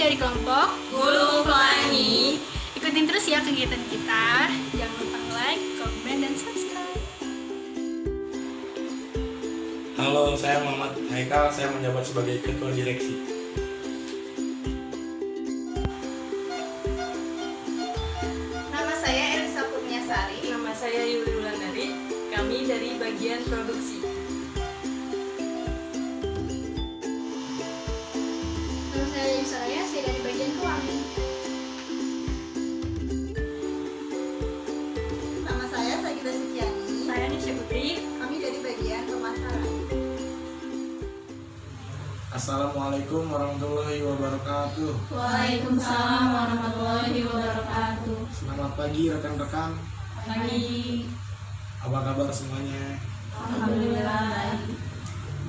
dari kelompok Guru Pelangi. Ikutin terus ya kegiatan kita. Jangan lupa like, komen, dan subscribe. Halo, saya Muhammad Haikal, saya menjabat sebagai Ketua Direksi. Nama saya Elisa Kurniasari. Nama saya Yuli Wulandari. Kami dari bagian produksi. Nama saya Yusraya, saya dari bagian keuangan. Nama saya Sagita Suciani. Saya Nisha Putri. Kami dari bagian pemasaran. Assalamualaikum warahmatullahi wabarakatuh. Waalaikumsalam warahmatullahi wabarakatuh. Selamat pagi rekan-rekan. Pagi. Apa kabar semuanya? Alhamdulillah baik.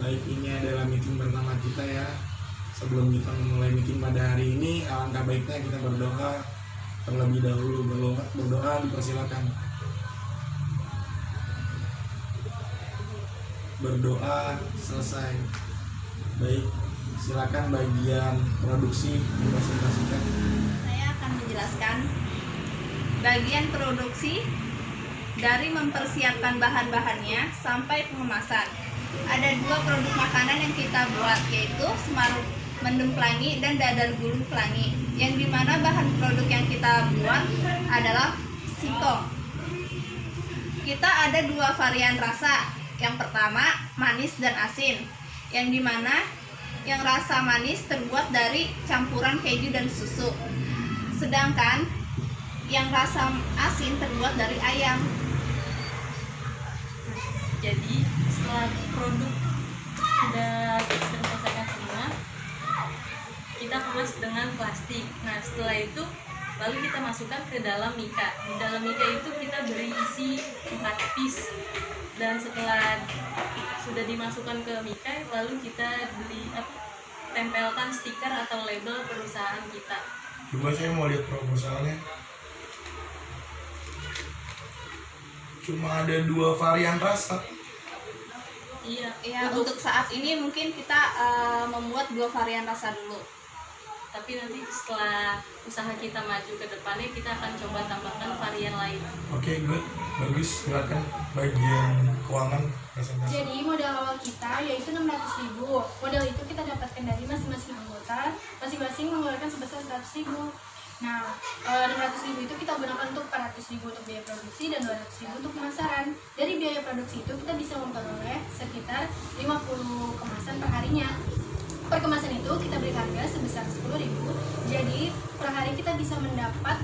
Baik, ini adalah meeting pertama kita ya. Sebelum kita memulai meeting pada hari ini, alangkah baiknya kita berdoa terlebih dahulu. Berdoa dipersilakan. Berdoa selesai. Baik, silakan bagian produksi dipresentasikan. Saya akan menjelaskan bagian produksi dari mempersiapkan bahan-bahannya sampai pengemasan. Ada 2 produk makanan yang kita buat, yaitu semarut mendem pelangi dan dadar gulung pelangi, yang dimana bahan produk yang kita buat adalah singkong. Kita ada 2 varian rasa. Yang pertama manis dan asin, yang dimana yang rasa manis terbuat dari campuran keju dan susu, sedangkan yang rasa asin terbuat dari ayam. Jadi setelah produk sudah kita selesaikan semua, kita kemas dengan plastik. Nah setelah itu lalu kita masukkan ke dalam mika. Di dalam mika itu kita beri isi 4 piece. Dan setelah sudah dimasukkan ke mika, lalu kita tempelkan stiker atau label perusahaan kita. Coba saya mau lihat proposalnya. Cuma ada 2 varian rasa. Iya. Ya, untuk saat ini mungkin kita membuat 2 varian rasa dulu. Tapi nanti setelah usaha kita maju ke depannya, kita akan coba tambahkan varian lain. Oke, good. Bagus, silakan bagian keuangan presentasi. Jadi modal awal kita yaitu 600.000. Modal itu kita dapatkan dari masing-masing anggota, masing-masing mengeluarkan sebesar 100.000. Nah, 600.000 itu kita gunakan untuk 400.000 untuk biaya produksi dan 200.000 untuk pemasaran. Dari biaya produksi itu kita bisa memperoleh sekitar 50 kemasan per harinya. Per kemasan itu kita beri harga sebesar 10.000. Jadi per hari kita bisa mendapat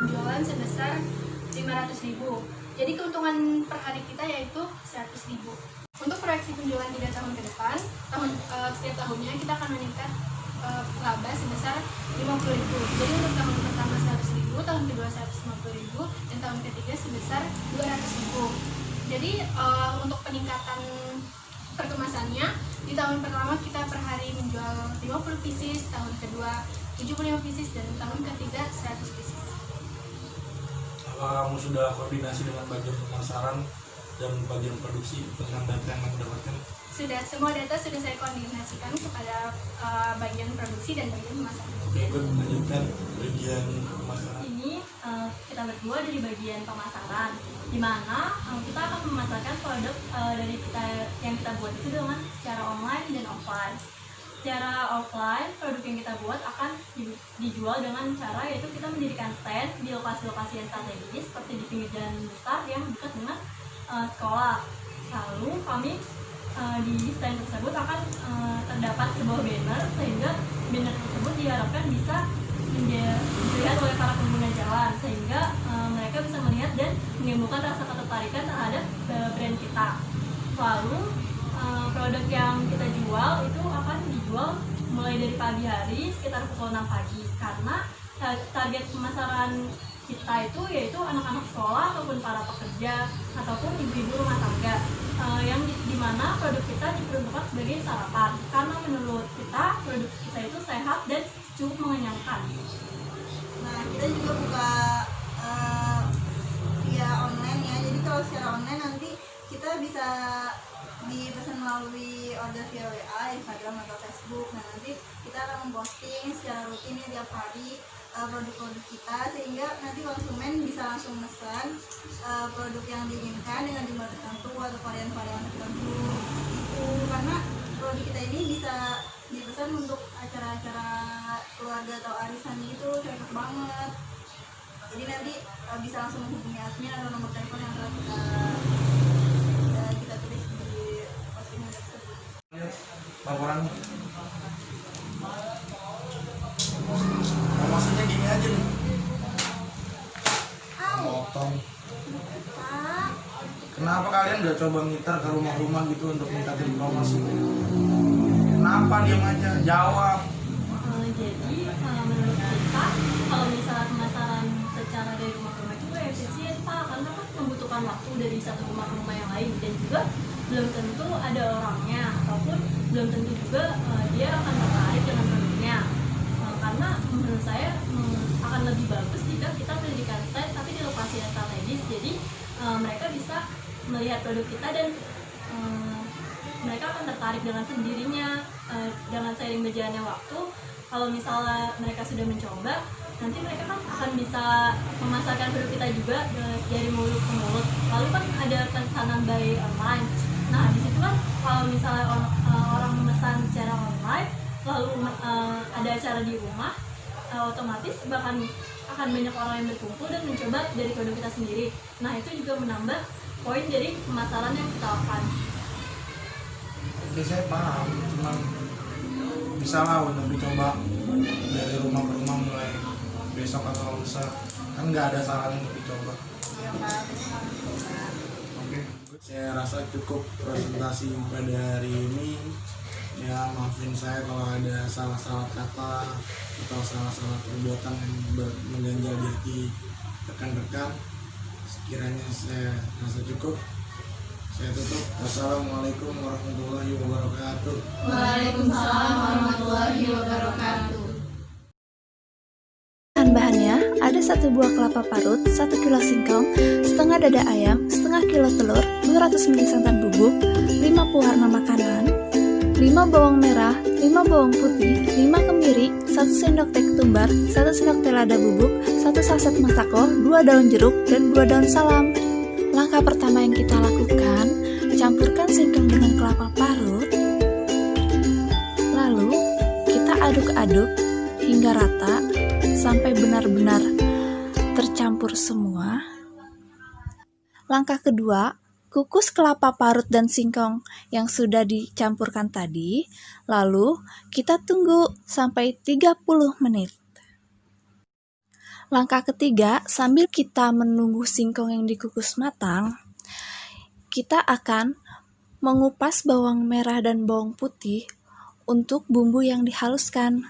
penjualan sebesar 500.000. Jadi keuntungan per hari kita yaitu 100.000. Untuk proyeksi penjualan 3 tahun ke depan, setiap tahunnya kita akan meningkat laba sebesar 50.000. Jadi untuk tahun pertama 100.000, tahun kedua 150.000, dan tahun ketiga sebesar 200.000. Jadi untuk peningkatan perkemasannya, di tahun pertama kita per hari menjual 50 pieces, tahun kedua 75 pieces, dan tahun ketiga 100 pieces. Apakah kamu sudah koordinasi dengan bagian pemasaran dan bagian produksi tentang data yang kamu dapatkan? Sudah, semua data sudah saya koordinasikan kepada bagian produksi dan bagian pemasaran. Oke, gue melanjutkan bagian pemasaran. Ini kita berdua dari bagian pemasaran, di mana kita akan memasarkan produk dari yang kita buat itu dengan secara online dan offline. Secara offline, produk yang kita buat akan dijual dengan cara yaitu kita mendirikan stand di lokasi-lokasi yang strategis seperti di pinggir jalan besar yang dekat dengan sekolah. Lalu kami di stand tersebut akan terdapat sebuah banner, sehingga banner tersebut diharapkan bisa dilihat oleh para pengguna jalan, sehingga mereka bisa melihat dan menimbulkan rasa ketertarikan terhadap brand kita. Lalu produk yang kita jual itu akan dijual mulai dari pagi hari sekitar pukul 6 pagi, karena target pemasaran kita itu yaitu anak-anak sekolah ataupun para pekerja ataupun ibu-ibu rumah tangga, yang dimana produk kita diperuntukkan sebagai sarapan, karena menurut kita produk kita itu sehat dan cukup mengenyangkan. Nah, kita juga buka via online ya. Jadi kalau secara online nanti kita bisa dipesan melalui order via WA, Instagram atau Facebook. Nah, nanti kita akan memposting secara rutin ya tiap hari produk-produk kita, sehingga nanti konsumen bisa langsung pesan produk yang diinginkan dengan jumlah tertentu atau varian-varian tertentu. Karena produk kita ini bisa dipesan untuk acara-acara keluarga atau arisan itu cocok banget. Jadi nanti bisa langsung menghubungi admin atau nomor telepon yang telah kita tulis di postingan tersebut. Laporan promosinya gini aja nih, motong. Kenapa kalian udah coba ngitar ke rumah-rumah gitu untuk minta promosi? Kenapa diam aja? Jawab. Jadi menurut kita kalau misalnya pemasaran secara dari rumah ke rumah itu efisien Pak, karena kan membutuhkan waktu dari satu rumah ke rumah yang lain, dan juga belum tentu ada orangnya ataupun belum tentu juga dia akan tertarik dengan produknya. Karena menurut saya akan lebih bagus jika kita mendirikan stand tapi di lokasi yang strategis, jadi mereka bisa melihat produk kita dan mereka akan tertarik dengan sendirinya. Dengan seiring berjalannya waktu, kalau misalnya mereka sudah mencoba, nanti mereka kan akan bisa memasarkan produk kita juga dari mulut ke mulut. Lalu kan ada pesanan by online. Nah, di situ kan kalau misalnya orang memesan secara online, lalu ada acara di rumah, otomatis bahkan akan banyak orang yang berkumpul dan mencoba dari produk kita sendiri. Nah, itu juga menambah poin dari pemasaran yang kita lakukan. Oke, saya paham, cuman bisa lah untuk dicoba dari rumah ke rumah mulai besok atau lusa, kan nggak ada salahnya untuk dicoba. Oke, saya rasa cukup presentasi pada hari ini. Ya, maafin saya kalau ada salah-salah kata atau salah-salah perbuatan yang mengganjal di hati rekan-rekan. Sekiranya saya rasa cukup, saya tutup. Wassalamualaikum warahmatullahi wabarakatuh. Waalaikumsalam warahmatullahi wabarakatuh. Bahan-bahannya ada 1 buah kelapa parut, 1 kilo singkong, setengah dada ayam, setengah kilo telur, 200 ml santan bubuk, 5 pewarna makanan, 5 bawang merah, 5 bawang putih, 5 kemiri, 1 sendok teh ketumbar, 1 sendok teh lada bubuk, 1 saset masako, 2 daun jeruk, dan 2 daun salam. Langkah pertama yang kita lakukan, campurkan singkong dengan kelapa parut, lalu kita aduk-aduk hingga rata sampai benar-benar tercampur semua. Langkah kedua, kukus kelapa parut dan singkong yang sudah dicampurkan tadi, lalu kita tunggu sampai 30 menit. Langkah ketiga, sambil kita menunggu singkong yang dikukus matang, kita akan mengupas bawang merah dan bawang putih untuk bumbu yang dihaluskan.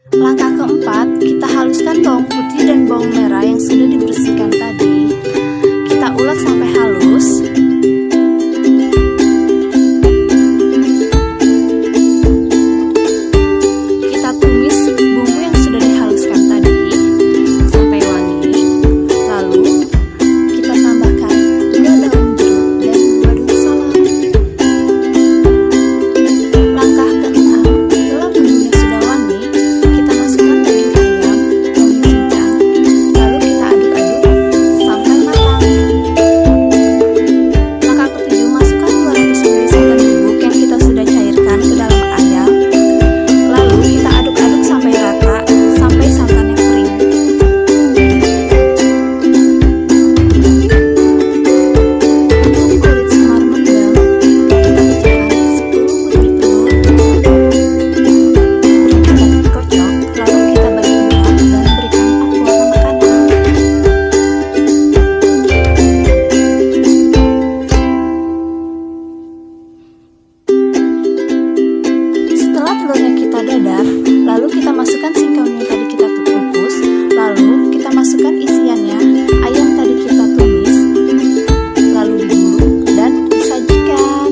Langkah keempat, kita haluskan bawang putih dan bawang merah yang sudah dibersihkan tadi. Kita ulek sampai halus. Kita tumis bumbu yang sudah dihaluskan tadi sampai wangi. Lalu kita tambahkan 2 daun jeruk dan 2 daun salam. Langkah keenam, setelah bumbunya sudah wangi, kita masukkan daging ayam, daun cincang, lalu kita aduk-aduk sampai matang. Langkah ketujuh, masukkan 200 ml santan bubuk yang kita sudah cairkan ke dalam ayam, lalu kita aduk-aduk sampai rata, sampai santannya kering. Untuk kulit semar mendem, kita pecahkan 10 butir telur, beri kita kocok, lalu kita bagi 4 dan berikan 4 pewarna makanan. Setelah telurnya kita dadar, lalu kita masukkan singkong yang tadi kita kukus, lalu kita masukkan isiannya, ayam tadi kita tumis, lalu digulung dan disajikan.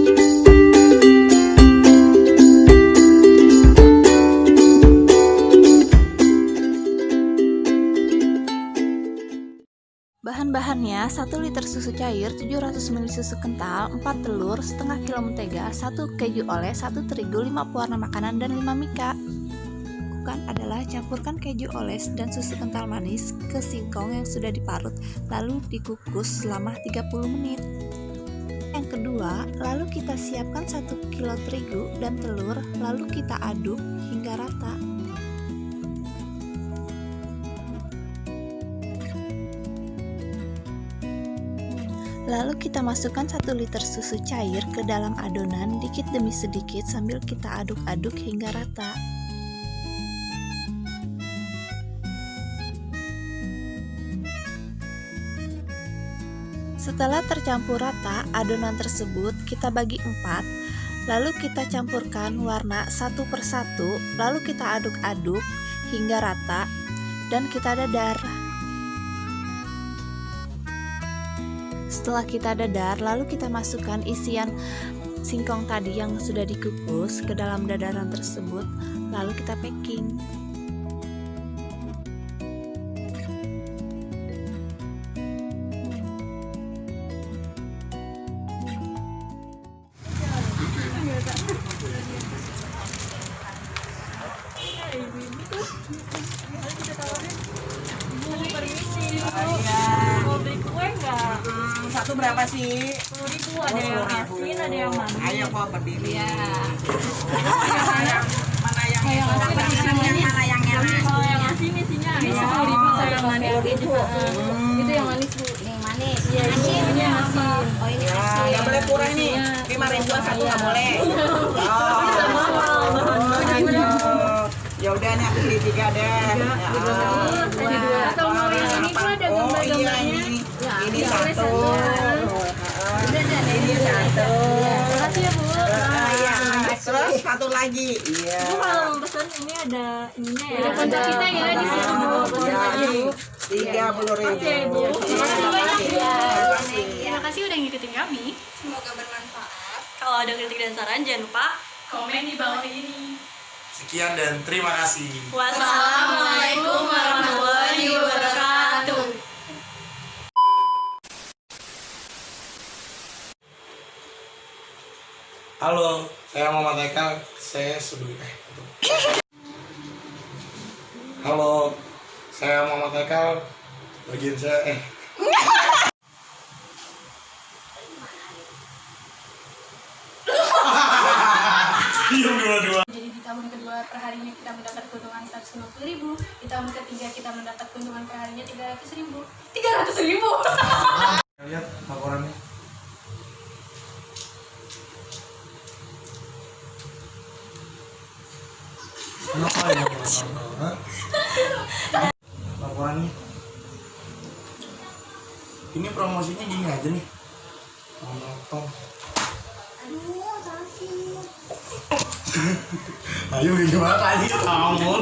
Bahan-bahannya bahan-bahannya 1 liter susu cair, 700 ml susu kental, 4 telur, setengah kilo mentega, 1 keju oles, 1 terigu, 5 pewarna makanan, dan 5 mika. Lakukan adalah campurkan keju oles dan susu kental manis ke singkong yang sudah diparut, lalu dikukus selama 30 menit. Yang kedua, lalu kita siapkan 1 kilo terigu dan telur, lalu kita aduk hingga rata. Lalu kita masukkan 1 liter susu cair ke dalam adonan dikit demi sedikit sambil kita aduk-aduk hingga rata. Setelah tercampur rata, adonan tersebut kita bagi 4, lalu kita campurkan warna satu persatu, lalu kita aduk-aduk hingga rata dan kita dadar. Setelah kita dadar, lalu kita masukkan isian singkong tadi yang sudah dikukus ke dalam dadaran tersebut, lalu kita packing. Mau beli kue nggak? Satu berapa sih? 10.000, ada yang asin, ada yang manis. Ayo kok berdiri. Ya. Mana yang mana yang enak? Kalau yang asin isinya ada 10.000, kalau yang manis juga. Itu yang manis Bu. Yang manis. Iya, ini yang asin. Oh ini Ya, nggak boleh kurang nih. 5.000 satu nggak boleh. Ya udah nih aku beli 3 deh. Atau mau yang ini pun ada gambar-gambarnya. Ini satu. Ini satu. Makasih ya Bu. Iya. Terus satu lagi. Iya. Bu kalau pesan ini ada ininya ya. Ada kontak kita ya di situ Bu. Pesan aja Bu. 30.000. Makasih banyak Bu. Makasih. Terima kasih udah ngikutin kami. Semoga bermanfaat. Kalau ada kritik dan saran jangan lupa. Komen di bawah ini. Sekian dan terima kasih. Wassalamualaikum warahmatullahi wabarakatuh. Halo, saya Muhammad Haikal. Saya sebelum Halo, saya Muhammad Haikal. Bagian saya Jadi di tahun kedua perharinya kita mendapat keuntungan 150.000, di tahun ketiga kita mendapat keuntungan perharinya 300.000. 300.000. Lihat laporannya. Kenapa ya? Laporannya. Ini promosinya gini aja nih. Nonton. Ayo gimana tadi kamu?